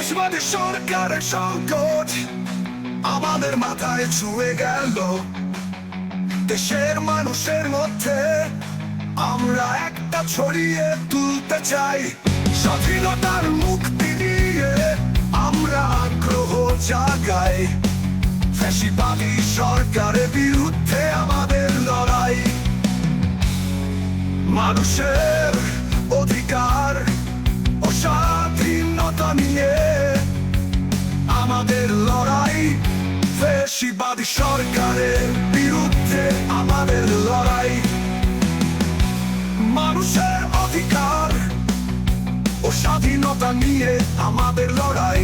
ফ্যাসিবাদী সরকারের সংকট আমাদের মাথায় ছুঁয়ে গেল। দেশের মানুষের মধ্যে আমরা একটা ছড়িয়ে তুলতে চাই। স্বাধীনতার মুক্তি নিয়ে আমরা আগ্রহ জাগাই। ফ্যাসিবাদী সরকারের বিরুদ্ধে আমাদের লড়াই। মানুষের অধিকার ও স্বাধীনতা নিয়ে আমাদের লড়াই। ফ্যাসিবাদী সরকারের বিরুদ্ধে আমাদের লড়াই। মানুষের অধিকার ও স্বাধীনতা নিয়ে আমাদের লড়াই।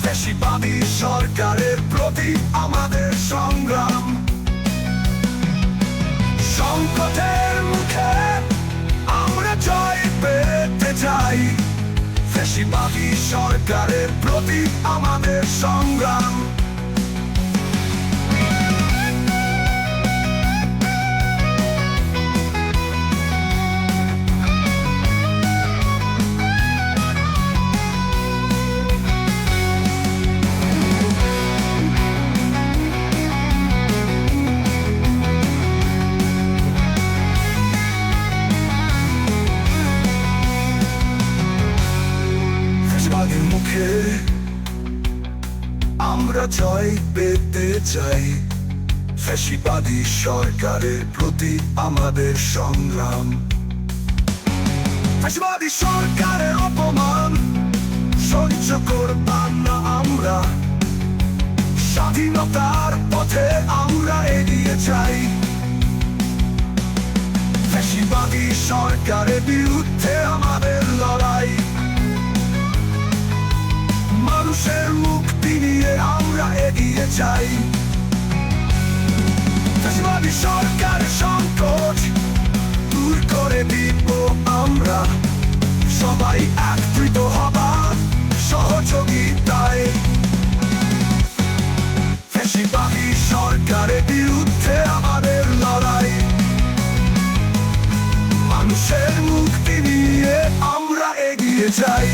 ফ্যাসিবাদী সরকারের প্রতি আমাদের সংগ্রাম। সংকটের মুখে আমরা জয় পেতে চাই। ফ্যাসিবাদী সরকারের প্রতি আমাদের সংগ্রাম। ফ্যাসিবাদের মুখে আমরা জয় পেতে চাই। ফ্যাসিবাদী সরকারের প্রতি আমাদের সংগ্রাম। ফ্যাসিবাদী সরকারের অপমান সহ্য করতাম না আমরা। স্বাধীনতার পথে আমরা এগিয়ে যাই। ফ্যাসিবাদী সরকারের বিরুদ্ধে আমাদের লড়াই। মানুষের মুক্তি নিয়ে আমরা এগিয়ে যাই। ফ্যাসিবাদী সরকারের সংকট দূর করে দিব আমরা। সবাই একত্রিত হবার সহযোগিতায়। ফ্যাসিবাদী সরকারের বিরুদ্ধে আমাদের লড়াই। মানুষের মুক্তি নিয়ে আমরা এগিয়ে যাই।